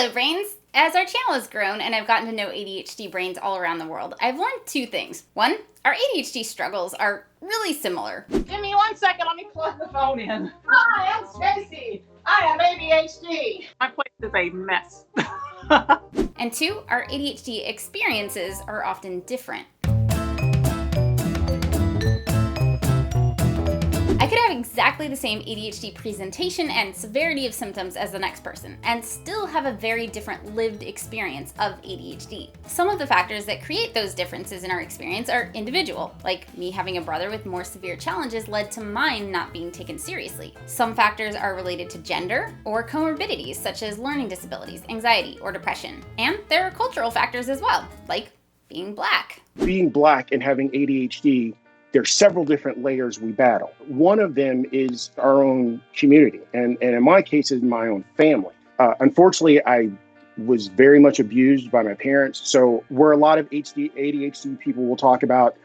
Hello, brains! As our channel has grown and I've gotten to know ADHD brains all around the world, I've learned two things. One, our ADHD struggles are really similar. Give me 1 second, let me plug the phone in. Hi, I'm Stacey. I have ADHD. My place is a mess. And two, our ADHD experiences are often different. I could have exactly the same ADHD presentation and severity of symptoms as the next person, and still have a very different lived experience of ADHD. Some of the factors that create those differences in our experience are individual, like me having a brother with more severe challenges led to mine not being taken seriously. Some factors are related to gender or comorbidities such as learning disabilities, anxiety, or depression. And there are cultural factors as well, like being Black. Being Black and having ADHD, there's several different layers we battle. One of them is our own community, and in my case, is my own family. Unfortunately, I was very much abused by my parents. So where a lot of ADHD people will talk about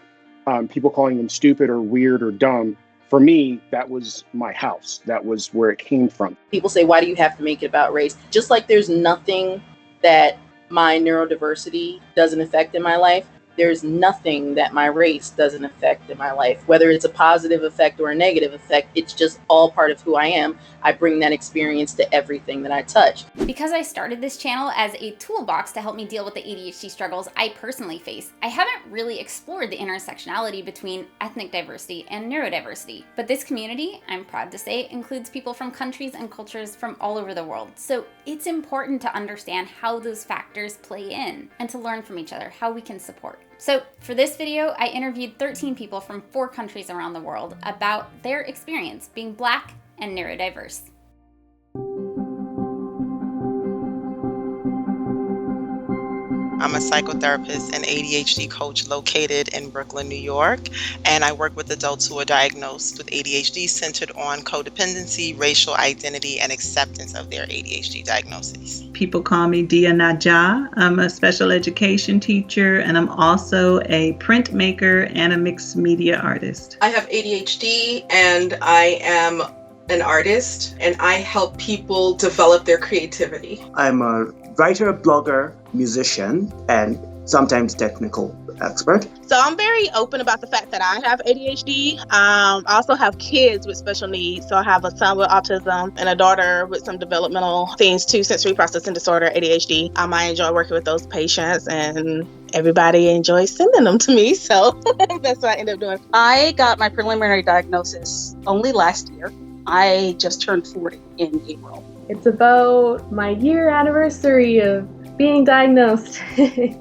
people calling them stupid or weird or dumb, for me, that was my house. That was where it came from. People say, why do you have to make it about race? Just like there's nothing that my neurodiversity doesn't affect in my life, there's nothing that my race doesn't affect in my life. Whether it's a positive effect or a negative effect, it's just all part of who I am. I bring that experience to everything that I touch. Because I started this channel as a toolbox to help me deal with the ADHD struggles I personally face, I haven't really explored the intersectionality between ethnic diversity and neurodiversity. But this community, I'm proud to say, includes people from countries and cultures from all over the world. So it's important to understand how those factors play in and to learn from each other, how we can support. So for this video, I interviewed 13 people from 4 countries around the world about their experience being Black and neurodiverse. I'm a psychotherapist and ADHD coach located in Brooklyn, New York, and I work with adults who are diagnosed with ADHD centered on codependency, racial identity, and acceptance of their ADHD diagnoses. People call me Diyah Najah. I'm a special education teacher, and I'm also a printmaker and a mixed media artist. I have ADHD and I am an artist, and I help people develop their creativity. I'm a writer, blogger, musician, and sometimes technical expert. So I'm very open about the fact that I have ADHD. I also have kids with special needs. So I have a son with autism and a daughter with some developmental things too, sensory processing disorder, ADHD. I enjoy working with those patients, and everybody enjoys sending them to me. So that's what I end up doing. I got my preliminary diagnosis only last year. I just turned 40 in April. It's about my year anniversary of being diagnosed.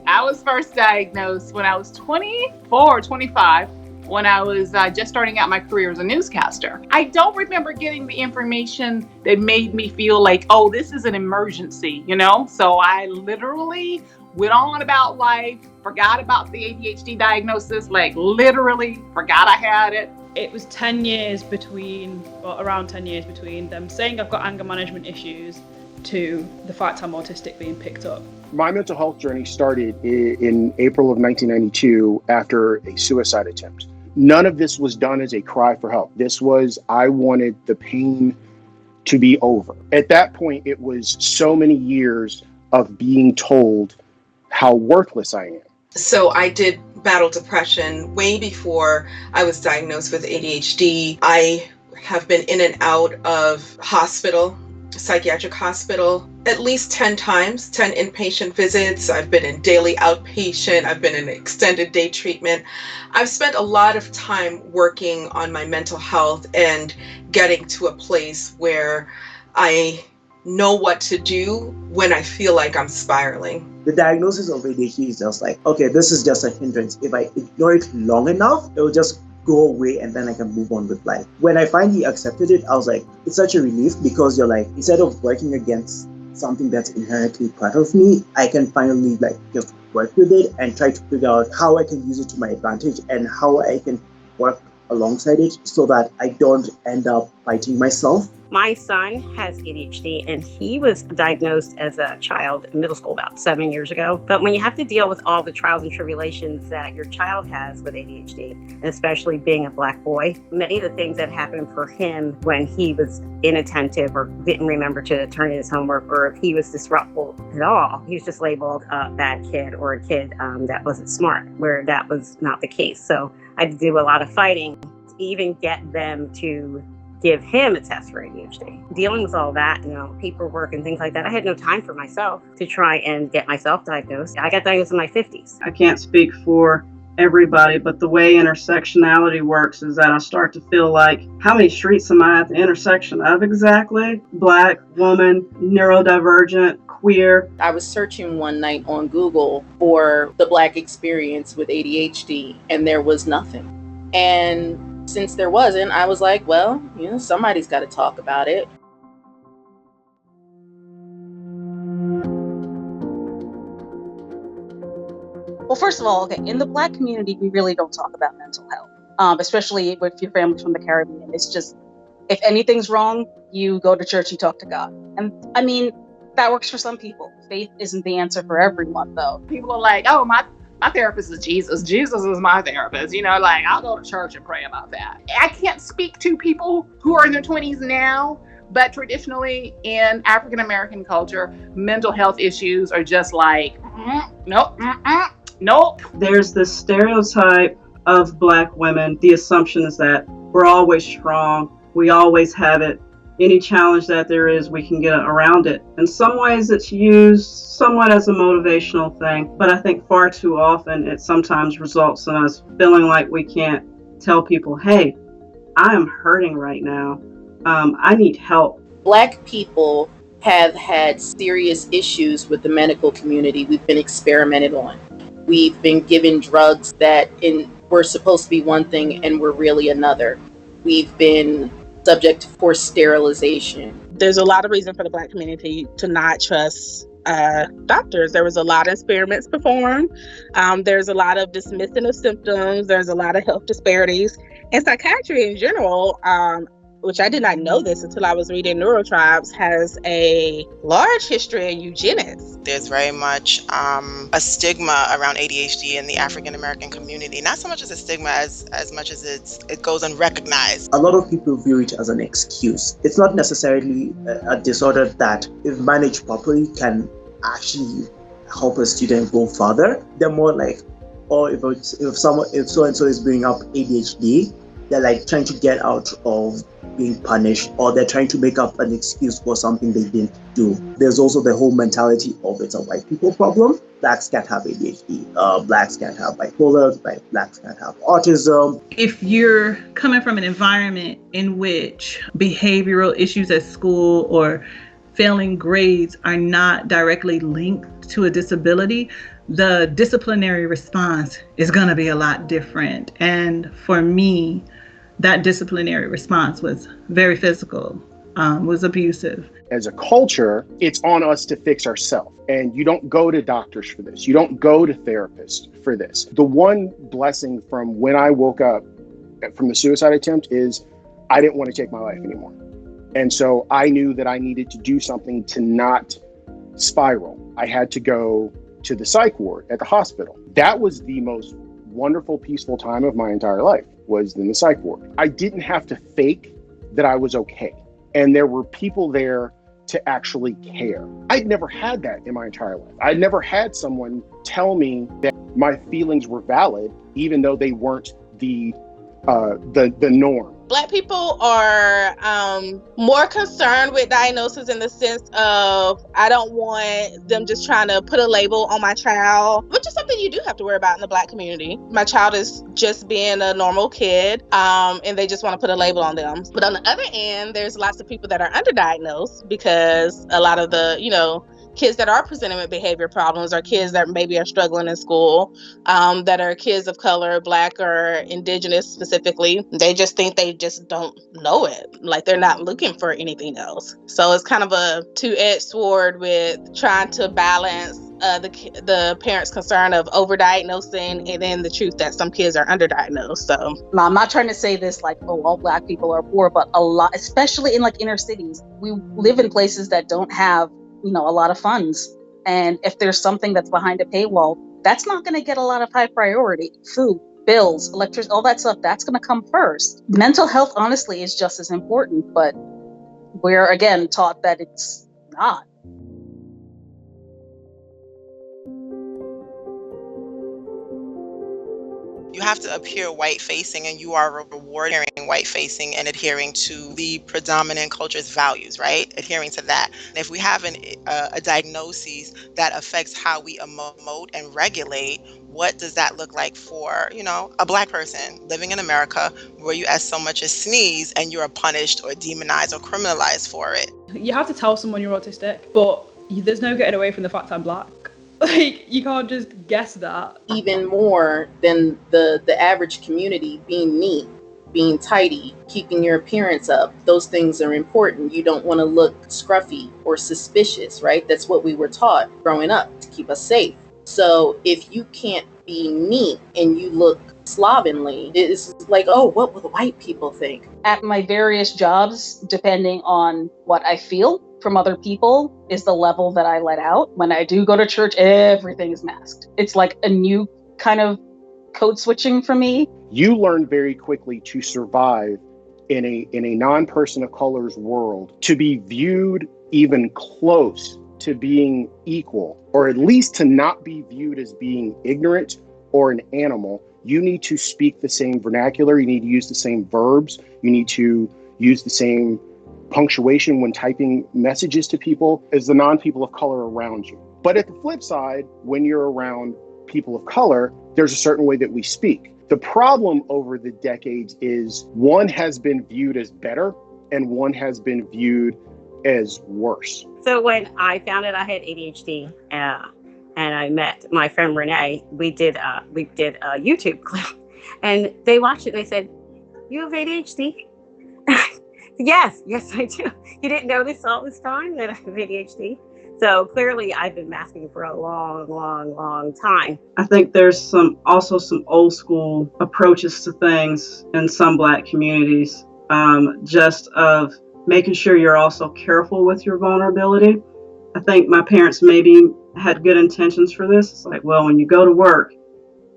I was first diagnosed when I was 24 or 25, when I was just starting out my career as a newscaster. I don't remember getting the information that made me feel like, oh, this is an emergency, you know? So I literally went on about life, forgot about the ADHD diagnosis, like literally forgot I had it. It was 10 years between, or around 10 years between them saying I've got anger management issues to the fact I'm autistic being picked up. My mental health journey started in April of 1992 after a suicide attempt. None of this was done as a cry for help. This was, I wanted the pain to be over. At that point, it was so many years of being told how worthless I am. So I did battle depression way before I was diagnosed with ADHD. I have been in and out of hospital, psychiatric hospital, at least 10 times, 10 inpatient visits. I've been in daily outpatient. I've been in extended day treatment. I've spent a lot of time working on my mental health and getting to a place where I know what to do when I feel like I'm spiraling. The diagnosis of ADHD is just like, okay, this is just a hindrance. If I ignore it long enough, it will just go away and then I can move on with life. When I finally accepted it, I was like, it's such a relief, because you're like, instead of working against something that's inherently part of me, I can finally like just work with it and try to figure out how I can use it to my advantage and how I can work alongside it so that I don't end up fighting myself. My son has ADHD, and he was diagnosed as a child in middle school about 7 years ago. But when you have to deal with all the trials and tribulations that your child has with ADHD, and especially being a Black boy, many of the things that happened for him when he was inattentive or didn't remember to turn in his homework, or if he was disruptive at all, he was just labeled a bad kid or a kid that wasn't smart, where that was not the case. So I had to do a lot of fighting to even get them to give him a test for ADHD. Dealing with all that, paperwork and things like that, I had no time for myself to try and get myself diagnosed. I got diagnosed in my 50s. I can't speak for everybody, but the way intersectionality works is that I start to feel like, how many streets am I at the intersection of exactly? Black, woman, neurodivergent, queer. I was searching one night on Google for the Black experience with ADHD, and there was nothing. And since there wasn't, I was like, well, somebody's got to talk about it. Well, first of all, in the Black community, we really don't talk about mental health, especially with your family from the Caribbean. It's just, if anything's wrong, you go to church, you talk to God. And I mean, that works for some people. Faith isn't the answer for everyone, though. People are like, oh, my therapist is Jesus. Jesus is my therapist. I'll go to church and pray about that. I can't speak to people who are in their 20s now, but traditionally in African American culture, mental health issues are just like, nope. There's this stereotype of Black women. The assumption is that we're always strong. We always have it. Any challenge that there is, we can get around it. In some ways, it's used somewhat as a motivational thing, but I think far too often it sometimes results in us feeling like we can't tell people, hey, I am hurting right now. I need help. Black people have had serious issues with the medical community. We've been experimented on. We've been given drugs that were supposed to be one thing and were really another. We've been subject to forced sterilization. There's a lot of reason for the Black community to not trust doctors. There was a lot of experiments performed. There's a lot of dismissing of symptoms. There's a lot of health disparities. And psychiatry in general, which I did not know this until I was reading Neurotribes, has a large history in eugenics. There's very much a stigma around ADHD in the African American community. Not so much as a stigma as much as it goes unrecognized. A lot of people view it as an excuse. It's not necessarily a disorder that, if managed properly, can actually help a student go further. They're more like, if so-and-so is bringing up ADHD, they're like trying to get out of being punished, or they're trying to make up an excuse for something they didn't do. There's also the whole mentality of it's a white people problem. Blacks can't have ADHD. Blacks can't have bipolar. Blacks can't have autism. If you're coming from an environment in which behavioral issues at school or failing grades are not directly linked to a disability, the disciplinary response is going to be a lot different. And for me, that disciplinary response was very physical, was abusive. As a culture, it's on us to fix ourselves. And you don't go to doctors for this. You don't go to therapists for this. The one blessing from when I woke up from the suicide attempt is I didn't want to take my life anymore. And so I knew that I needed to do something to not spiral. I had to go to the psych ward at the hospital. That was the most wonderful, peaceful time of my entire life, was in the psych ward. I didn't have to fake that I was okay. And there were people there to actually care. I'd never had that in my entire life. I'd never had someone tell me that my feelings were valid, even though they weren't the norm. Black people are more concerned with diagnosis in the sense of, I don't want them just trying to put a label on my child, which is something you do have to worry about in the Black community. My child is just being a normal kid, and they just want to put a label on them. But on the other end, there's lots of people that are underdiagnosed because a lot of the, kids that are presenting with behavior problems are kids that maybe are struggling in school, that are kids of color, Black or Indigenous specifically. They just think they just don't know it. Like, they're not looking for anything else. So it's kind of a two-edged sword with trying to balance the parents' concern of overdiagnosing, and then the truth that some kids are underdiagnosed. So I'm not trying to say this like, oh, all Black people are poor, but a lot, especially in like inner cities, we live in places that don't have, a lot of funds. And if there's something that's behind a paywall, that's not going to get a lot of high priority. Food, bills, electricity, all that stuff, that's going to come first. Mental health, honestly, is just as important, but we're, again, taught that it's not. You have to appear white-facing, and you are rewarding white-facing and adhering to the predominant culture's values, right? Adhering to that. And if we have a diagnosis that affects how we emote and regulate, what does that look like for, a Black person living in America where you as so much as sneeze and you are punished or demonized or criminalized for it? You have to tell someone you're autistic, but there's no getting away from the fact I'm Black. Like, you can't just guess that. Even more than the average community, being neat, being tidy, keeping your appearance up, those things are important. You don't want to look scruffy or suspicious, right? That's what we were taught growing up, to keep us safe. So if you can't be neat and you look slovenly, it's like, oh, what will the white people think? At my various jobs, depending on what I feel from other people, is the level that I let out. When I do go to church, everything is masked. It's like a new kind of code switching for me. You learn very quickly to survive in a non-person of color's world, to be viewed even close to being equal, or at least to not be viewed as being ignorant or an animal. You need to speak the same vernacular. You need to use the same verbs. You need to use the same punctuation when typing messages to people as the non-people of color around you. But at the flip side, when you're around people of color, there's a certain way that we speak. The problem over the decades is one has been viewed as better and one has been viewed as worse. So when I found out I had ADHD, and I met my friend Renee, we did a YouTube clip, and they watched it and they said, "You have ADHD?" Yes, I do. You didn't notice all this time that I have ADHD? So clearly I've been masking for a long time. I think there's also some old school approaches to things in some Black communities, just of making sure you're also careful with your vulnerability. I think my parents maybe had good intentions for this. It's like, well, when you go to work,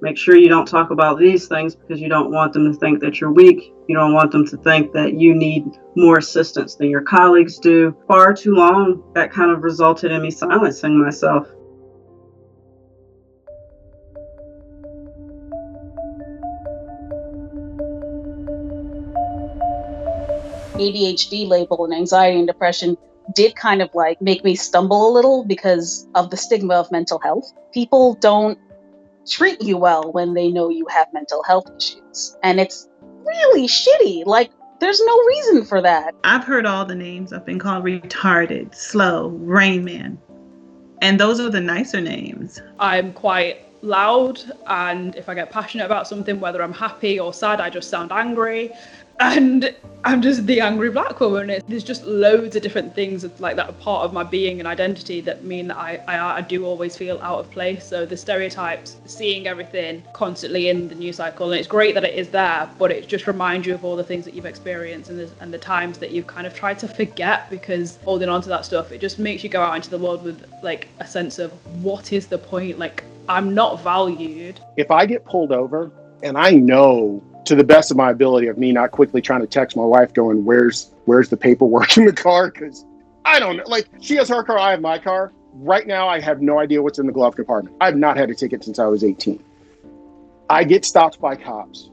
make sure you don't talk about these things because you don't want them to think that you're weak. You don't want them to think that you need more assistance than your colleagues do. Far too long, that kind of resulted in me silencing myself. ADHD label and anxiety and depression did kind of like make me stumble a little because of the stigma of mental health. People don't treat you well when they know you have mental health issues. And it's really shitty. Like, there's no reason for that. I've heard all the names. I've been called retarded, slow, Rain Man. And those are the nicer names. I'm quite loud, and if I get passionate about something, whether I'm happy or sad, I just sound angry. And I'm just the angry Black woman. There's just loads of different things like that are part of my being and identity that mean that I do always feel out of place. So the stereotypes, seeing everything constantly in the news cycle, and it's great that it is there, but it just reminds you of all the things that you've experienced and the times that you've kind of tried to forget, because holding on to that stuff, it just makes you go out into the world with like a sense of what is the point? Like, I'm not valued. If I get pulled over and I know, to the best of my ability, of me not quickly trying to text my wife going, where's the paperwork in the car? Because I don't know. Like, she has her car, I have my car. Right now, I have no idea what's in the glove compartment. I've not had a ticket since I was 18. I get stopped by cops.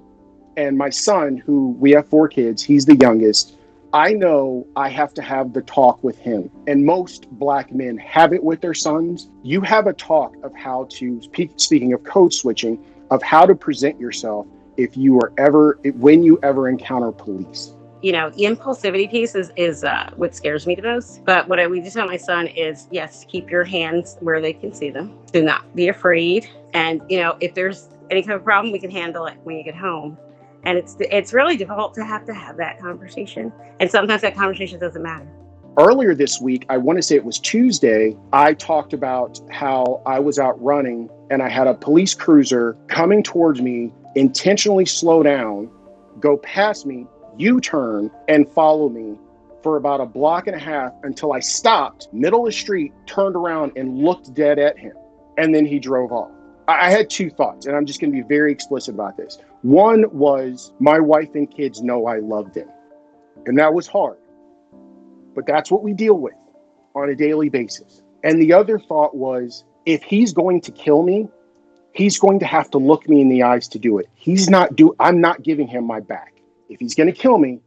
And my son, who we have 4 kids, he's the youngest. I know I have to have the talk with him. And most Black men have it with their sons. You have a talk of how to, speaking of code switching, of how to present yourself when you ever encounter police. The impulsivity piece is what scares me the most. But what we just tell my son is, yes, keep your hands where they can see them. Do not be afraid. And, if there's any kind of problem, we can handle it when you get home. And it's really difficult to have that conversation. And sometimes that conversation doesn't matter. Earlier this week, I want to say it was Tuesday, I talked about how I was out running and I had a police cruiser coming towards me, intentionally slow down, go past me, U-turn, and follow me for about a block and a half until I stopped, middle of the street, turned around and looked dead at him. And then he drove off. I had two thoughts, and I'm just going to be very explicit about this. One was, my wife and kids know I love them. And that was hard. But that's what we deal with on a daily basis. And the other thought was, if he's going to kill me, he's going to have to look me in the eyes to do it. I'm not giving him my back. If he's going to kill me,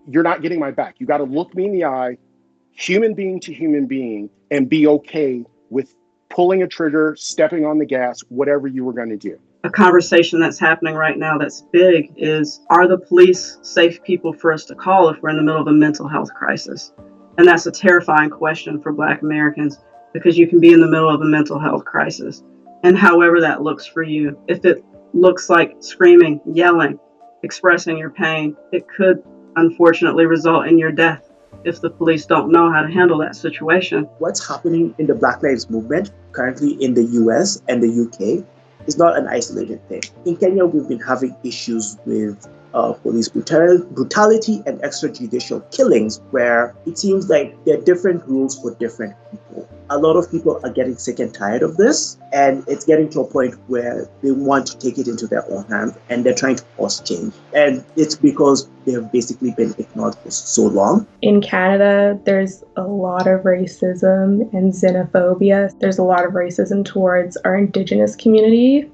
you're not getting my back. You got to look me in the eye, human being to human being, and be okay with pulling a trigger, stepping on the gas, whatever you were going to do. A conversation that's happening right now that's big is, are the police safe people for us to call if we're in the middle of a mental health crisis? And that's a terrifying question for Black Americans, because you can be in the middle of a mental health crisis. And however that looks for you, if it looks like screaming, yelling, expressing your pain, it could unfortunately result in your death if the police don't know how to handle that situation. What's happening in the Black Lives Movement currently in the US and the UK is not an isolated thing. In Kenya, we've been having issues with police brutality and extrajudicial killings, where it seems like there are different rules for different people. A lot of people are getting sick and tired of this, and it's getting to a point where they want to take it into their own hands, and they're trying to force change. And it's because they have basically been ignored for so long. In Canada, there's a lot of racism and xenophobia. There's a lot of racism towards our Indigenous community.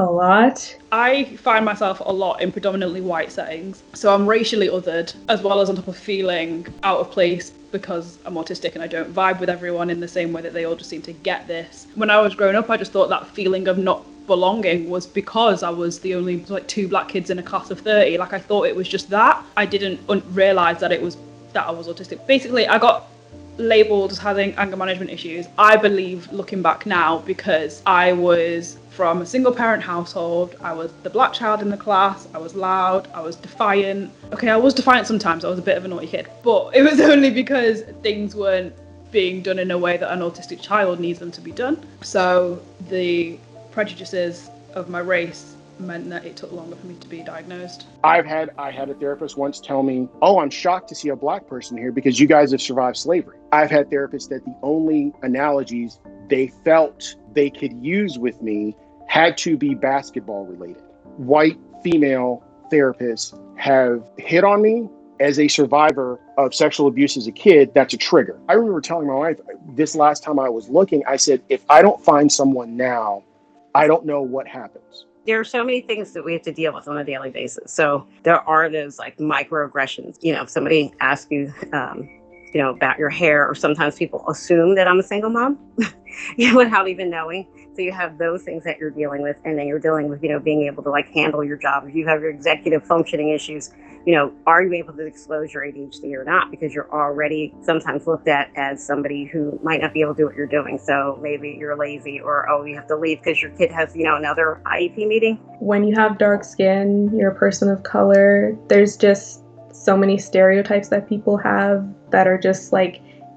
A lot. I find myself a lot in predominantly white settings. So I'm racially othered, as well as on top of feeling out of place because I'm autistic and I don't vibe with everyone in the same way that they all just seem to get this. When I was growing up, I just thought that feeling of not belonging was because I was the only 2 Black kids in a class of 30. I thought it was just that. I didn't realize that I was autistic. Basically, I got labeled as having anger management issues, I believe, looking back now, because I was from a single parent household. I was the Black child in the class. I was loud. I was defiant. Okay, I was defiant sometimes. I was a bit of a naughty kid, but it was only because things weren't being done in a way that an autistic child needs them to be done. So the prejudices of my race meant that it took longer for me to be diagnosed. I had a therapist once tell me, "Oh, I'm shocked to see a Black person here because you guys have survived slavery." I've had therapists that the only analogies they felt they could use with me had to be basketball related. White female therapists have hit on me as a survivor of sexual abuse as a kid. That's a trigger. I remember telling my wife this last time I was looking, I said, if I don't find someone now, I don't know what happens. There are so many things that we have to deal with on a daily basis. So there are those microaggressions. If somebody asks you, about your hair, or sometimes people assume that I'm a single mom, without even knowing. So you have those things that you're dealing with, and then you're dealing with, being able to handle your job. If you have your executive functioning issues, are you able to disclose your ADHD or not? Because you're already sometimes looked at as somebody who might not be able to do what you're doing. So maybe you're lazy, or, you have to leave because your kid has, another IEP meeting. When you have dark skin, you're a person of color, there's just so many stereotypes that people have that are just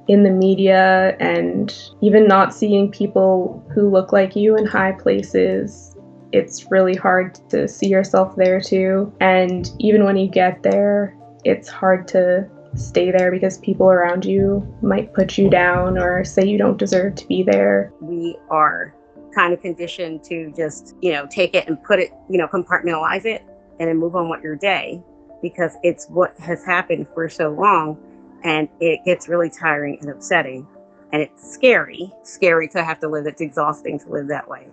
in the media, and even not seeing people who look like you in high places. It's really hard to see yourself there too. And even when you get there, it's hard to stay there because people around you might put you down or say you don't deserve to be there. We are kind of conditioned to just, take it and put it, compartmentalize it and then move on with your day, because it's what has happened for so long, and it gets really tiring and upsetting, and it's scary to have to live. It's exhausting to live that way,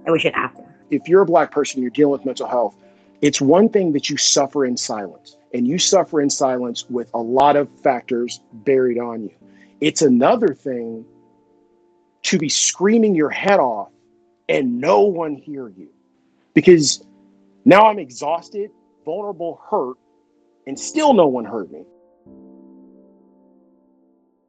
and we shouldn't have to. If you're a Black person, you're dealing with mental health, it's one thing that you suffer in silence, and you suffer in silence with a lot of factors buried on you. It's another thing to be screaming your head off and no one hear you, because now I'm exhausted, vulnerable, hurt, and still no one heard me.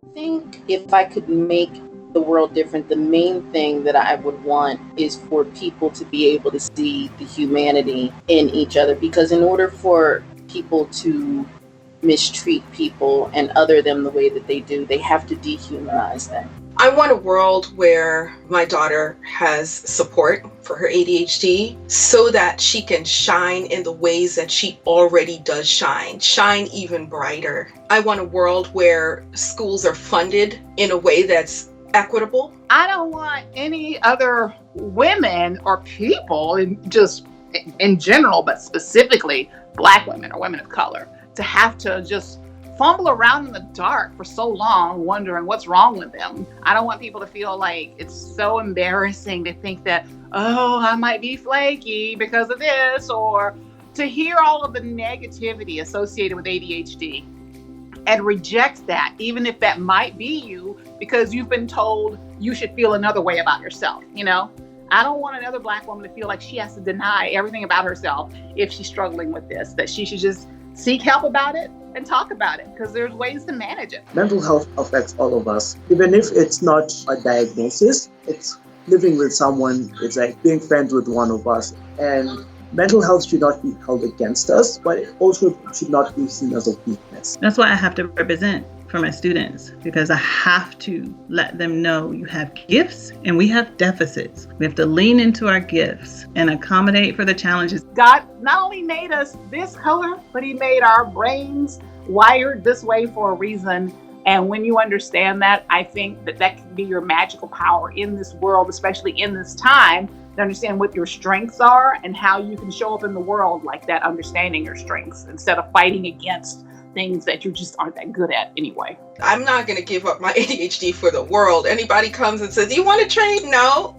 I think if I could make the world different, the main thing that I would want is for people to be able to see the humanity in each other, because in order for people to mistreat people and other them the way that they do. They have to dehumanize them. I want a world where my daughter has support for her ADHD so that she can shine in the ways that she already does shine even brighter. I want a world where schools are funded in a way that's equitable. I don't want any other women or people, in general, but specifically Black women or women of color, to have to just fumble around in the dark for so long wondering what's wrong with them. I don't want people to feel like it's so embarrassing to think that, oh, I might be flaky because of this, or to hear all of the negativity associated with ADHD and reject that, even if that might be you, because you've been told you should feel another way about yourself, you know? I don't want another Black woman to feel like she has to deny everything about herself if she's struggling with this, that she should just seek help about it and talk about it, because there's ways to manage it. Mental health affects all of us. Even if it's not a diagnosis, it's living with someone, it's like being friends with one of us. And mental health should not be held against us, but it also should not be seen as a weakness. That's why I have to represent for my students, because I have to let them know you have gifts and we have deficits. We have to lean into our gifts and accommodate for the challenges. God not only made us this color, but he made our brains wired this way for a reason. And when you understand that, I think that can be your magical power in this world, especially in this time, to understand what your strengths are and how you can show up in the world like that, understanding your strengths instead of fighting against things that you just aren't that good at anyway. I'm not going to give up my ADHD for the world. Anybody comes and says, "Do you want to trade?" No.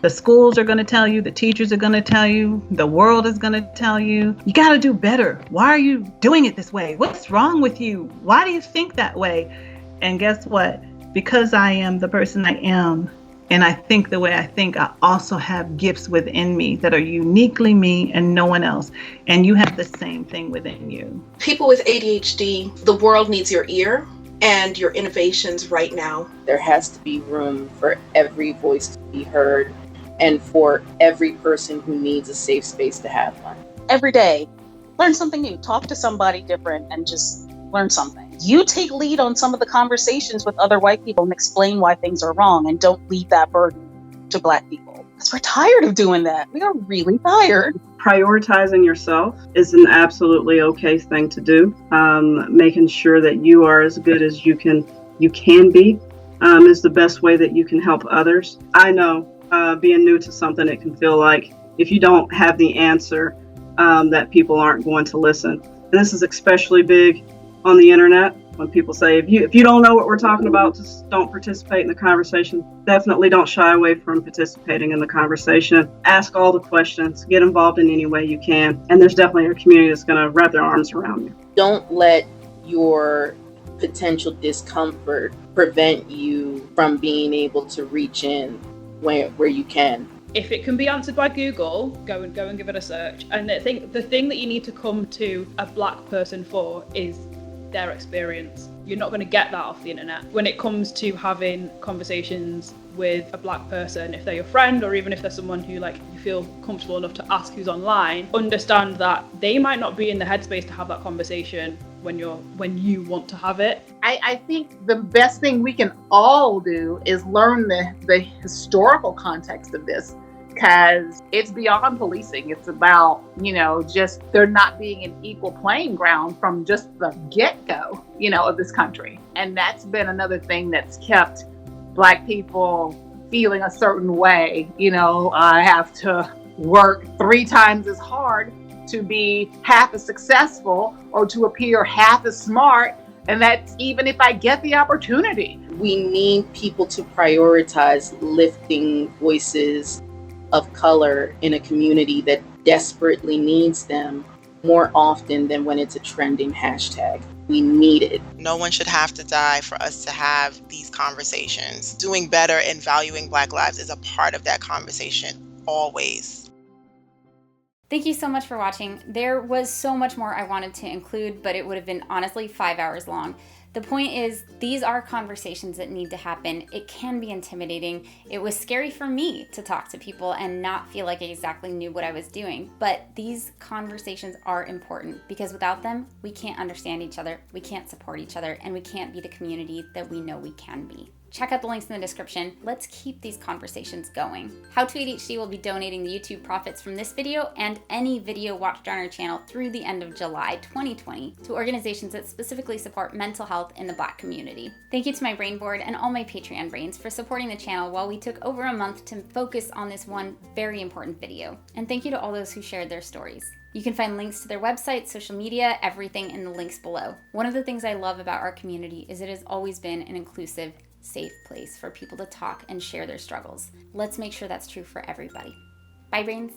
The schools are going to tell you, the teachers are going to tell you, the world is going to tell you, you got to do better. Why are you doing it this way? What's wrong with you? Why do you think that way? And guess what? Because I am the person I am, and I think the way I think, I also have gifts within me that are uniquely me and no one else. And you have the same thing within you. People with ADHD, the world needs your ear and your innovations right now. There has to be room for every voice to be heard and for every person who needs a safe space to have one. Every day, learn something new, talk to somebody different, and just learn something. You take lead on some of the conversations with other white people and explain why things are wrong, and don't leave that burden to Black people. Because we're tired of doing that. We are really tired. Prioritizing yourself is an absolutely okay thing to do. Making sure that you are as good as you can be is the best way that you can help others. I know being new to something, it can feel like if you don't have the answer, that people aren't going to listen. And this is especially big on the internet, when people say, if you don't know what we're talking about, just don't participate in the conversation. Definitely don't shy away from participating in the conversation. Ask all the questions, get involved in any way you can. And there's definitely a community that's going to wrap their arms around you. Don't let your potential discomfort prevent you from being able to reach in where you can. If it can be answered by Google, go and give it a search. And I think the thing that you need to come to a Black person for is their experience. You're not going to get that off the internet. When it comes to having conversations with a Black person, if they're your friend or even if they're someone who you feel comfortable enough to ask who's online, understand that they might not be in the headspace to have that conversation when you want to have it. I think the best thing we can all do is learn the historical context of this, because it's beyond policing. It's about, just there not being an equal playing ground from just the get-go, of this country. And that's been another thing that's kept Black people feeling a certain way. I have to work 3 times as hard to be half as successful or to appear half as smart. And that's even if I get the opportunity. We need people to prioritize lifting voices of color in a community that desperately needs them more often than when it's a trending hashtag. We need it. No one should have to die for us to have these conversations. Doing better and valuing Black lives is a part of that conversation, always. Thank you so much for watching. There was so much more I wanted to include, but it would have been honestly 5 hours long. The point is, these are conversations that need to happen. It can be intimidating. It was scary for me to talk to people and not feel like I exactly knew what I was doing. But these conversations are important because without them, we can't understand each other, we can't support each other, and we can't be the community that we know we can be. Check out the links in the description. Let's keep these conversations going. How to ADHD will be donating the YouTube profits from this video and any video watched on our channel through the end of July 2020 to organizations that specifically support mental health in the Black community. Thank you to my brain board and all my Patreon brains for supporting the channel while we took over a month to focus on this one very important video. And thank you to all those who shared their stories. You can find links to their website, social media, everything in the links below. One of the things I love about our community is it has always been an inclusive, safe place for people to talk and share their struggles. Let's make sure that's true for everybody. Bye, brains.